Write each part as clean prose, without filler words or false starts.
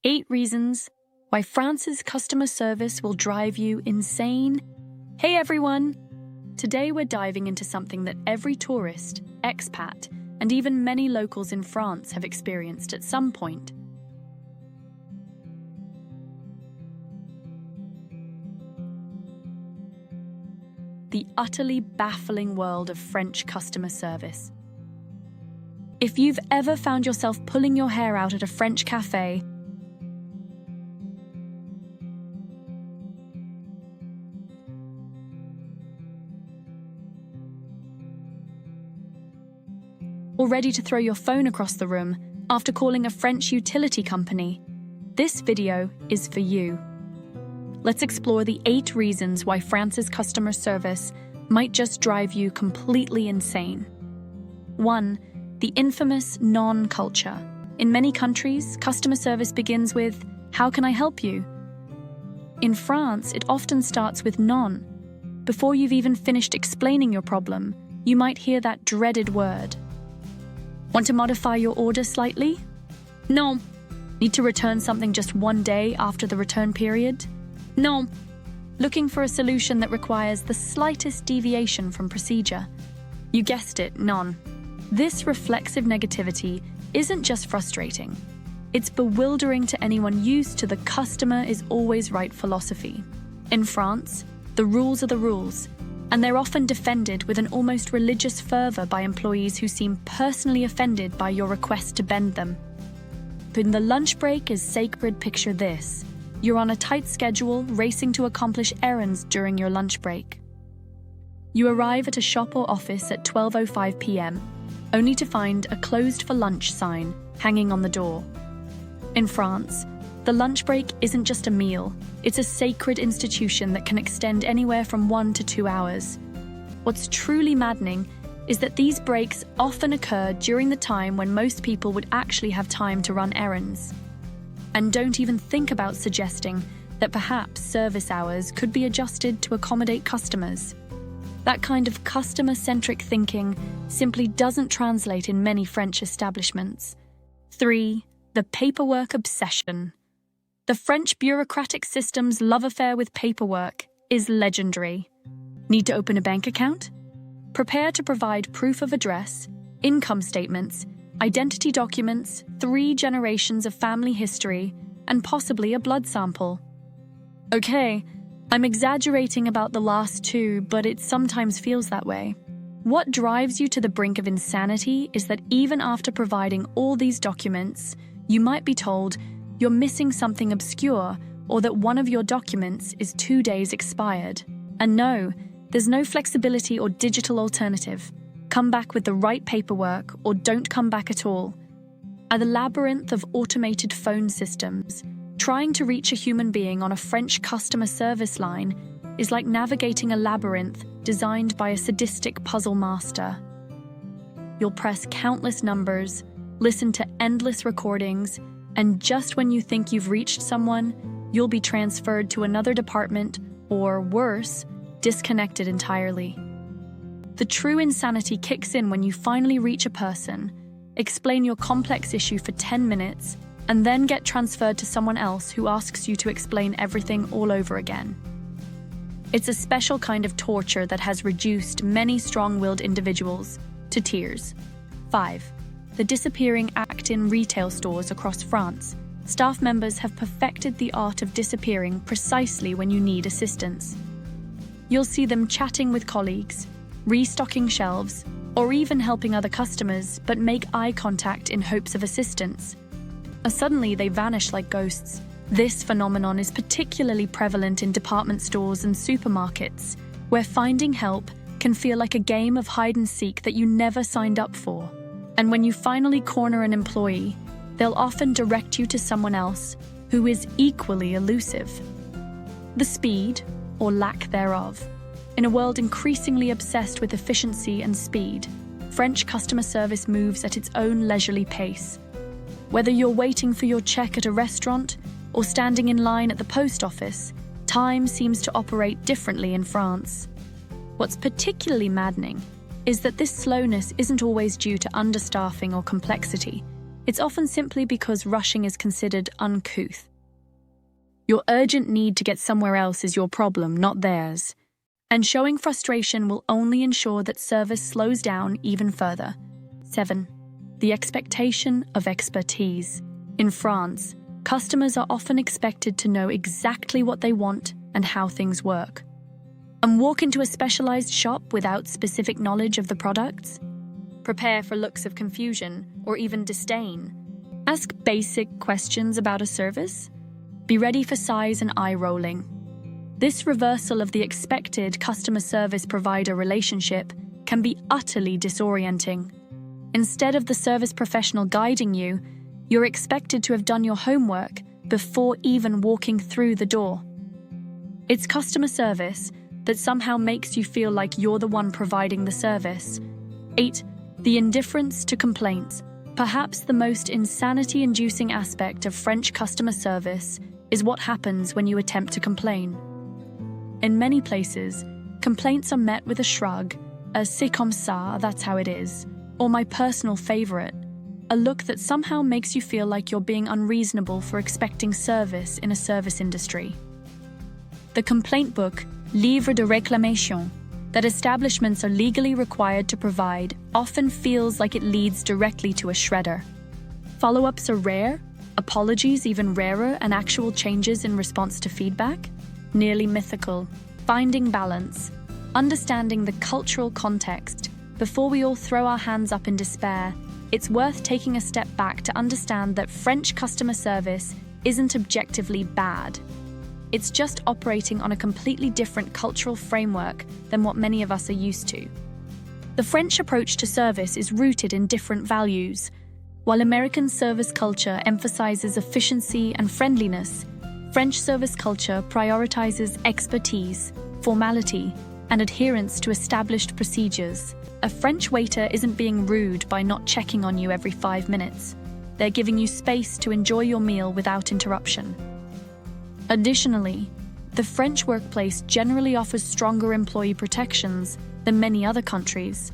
8 reasons why France's customer service will drive you insane. Hey everyone! Today we're diving into something that every tourist, expat, and even many locals in France have experienced at some point. The utterly baffling world of French customer service. If you've ever found yourself pulling your hair out at a French café, or ready to throw your phone across the room after calling a French utility company, this video is for you. Let's explore the 8 reasons why France's customer service might just drive you completely insane. 1. The infamous non-culture. In many countries, customer service begins with, "How can I help you?" In France, it often starts with non. Before you've even finished explaining your problem, you might hear that dreaded word. Want to modify your order slightly? No. Need to return something just one day after the return period? No. Looking for a solution that requires the slightest deviation from procedure? You guessed it, non. This reflexive negativity isn't just frustrating. It's bewildering to anyone used to the customer is always right philosophy. In France, the rules are the rules, and they're often defended with an almost religious fervor by employees who seem personally offended by your request to bend them. When the lunch break is sacred, picture this. You're on a tight schedule, racing to accomplish errands during your lunch break. You arrive at a shop or office at 12:05 p.m., only to find a closed for lunch sign hanging on the door. In France, the lunch break isn't just a meal, it's a sacred institution that can extend anywhere from 1 to 2 hours. What's truly maddening is that these breaks often occur during the time when most people would actually have time to run errands. And don't even think about suggesting that perhaps service hours could be adjusted to accommodate customers. That kind of customer-centric thinking simply doesn't translate in many French establishments. 3. The paperwork obsession. The French bureaucratic system's love affair with paperwork is legendary. Need to open a bank account? Prepare to provide proof of address, income statements, identity documents, 3 generations of family history, and possibly a blood sample. Okay, I'm exaggerating about the last 2, but it sometimes feels that way. What drives you to the brink of insanity is that even after providing all these documents, you might be told you're missing something obscure or that one of your documents is 2 days expired. And no, there's no flexibility or digital alternative. Come back with the right paperwork or don't come back at all. At the labyrinth of automated phone systems, trying to reach a human being on a French customer service line is like navigating a labyrinth designed by a sadistic puzzle master. You'll press countless numbers, listen to endless recordings, and just when you think you've reached someone, you'll be transferred to another department or, worse, disconnected entirely. The true insanity kicks in when you finally reach a person, explain your complex issue for 10 minutes, and then get transferred to someone else who asks you to explain everything all over again. It's a special kind of torture that has reduced many strong-willed individuals to tears. 5. The disappearing act in retail stores across France. Staff members have perfected the art of disappearing precisely when you need assistance. You'll see them chatting with colleagues, restocking shelves, or even helping other customers, but make eye contact in hopes of assistance. Suddenly, they vanish like ghosts. This phenomenon is particularly prevalent in department stores and supermarkets, where finding help can feel like a game of hide-and-seek that you never signed up for. And when you finally corner an employee, they'll often direct you to someone else who is equally elusive. The speed, or lack thereof. In a world increasingly obsessed with efficiency and speed, French customer service moves at its own leisurely pace. Whether you're waiting for your check at a restaurant or standing in line at the post office, time seems to operate differently in France. What's particularly maddening is that this slowness isn't always due to understaffing or complexity. it's often simply because rushing is considered uncouth. Your urgent need to get somewhere else is your problem, not theirs. And showing frustration will only ensure that service slows down even further. 7. The expectation of expertise. In France, customers are often expected to know exactly what they want and how things work. And walk into a specialized shop without specific knowledge of the products? Prepare for looks of confusion or even disdain. Ask basic questions about a service. Be ready for sighs and eye-rolling. This reversal of the expected customer service provider relationship can be utterly disorienting. Instead of the service professional guiding you, you're expected to have done your homework before even walking through the door. It's customer service that somehow makes you feel like you're the one providing the service. 8. The indifference to complaints. Perhaps the most insanity-inducing aspect of French customer service is what happens when you attempt to complain. In many places, complaints are met with a shrug, a c'est comme ça, that's how it is, or my personal favorite, a look that somehow makes you feel like you're being unreasonable for expecting service in a service industry. The complaint book, Livre de réclamation, that establishments are legally required to provide often feels like it leads directly to a shredder. Follow-ups are rare, apologies even rarer, and actual changes in response to feedback? Nearly mythical. Finding balance, understanding the cultural context. Before we all throw our hands up in despair, it's worth taking a step back to understand that French customer service isn't objectively bad. It's just operating on a completely different cultural framework than what many of us are used to. The French approach to service is rooted in different values. While American service culture emphasizes efficiency and friendliness, French service culture prioritizes expertise, formality, and adherence to established procedures. A French waiter isn't being rude by not checking on you every 5 minutes. They're giving you space to enjoy your meal without interruption. Additionally, the French workplace generally offers stronger employee protections than many other countries.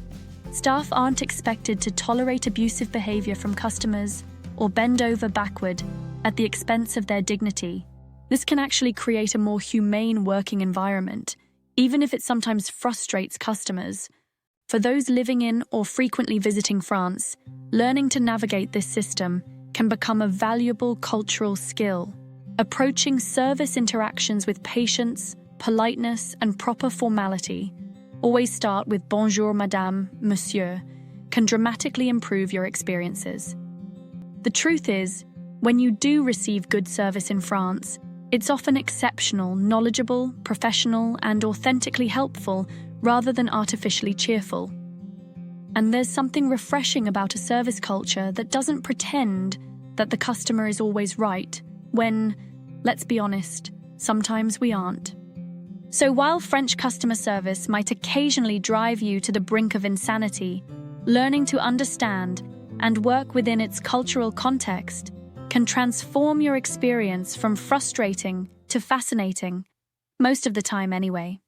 Staff aren't expected to tolerate abusive behavior from customers or bend over backward at the expense of their dignity. This can actually create a more humane working environment, even if it sometimes frustrates customers. For those living in or frequently visiting France, learning to navigate this system can become a valuable cultural skill. Approaching service interactions with patience, politeness, and proper formality, always start with bonjour, madame, monsieur, can dramatically improve your experiences. The truth is, when you do receive good service in France, it's often exceptional, knowledgeable, professional, and authentically helpful rather than artificially cheerful. And there's something refreshing about a service culture that doesn't pretend that the customer is always right, when, let's be honest, sometimes we aren't. So while French customer service might occasionally drive you to the brink of insanity, learning to understand and work within its cultural context can transform your experience from frustrating to fascinating, most of the time anyway.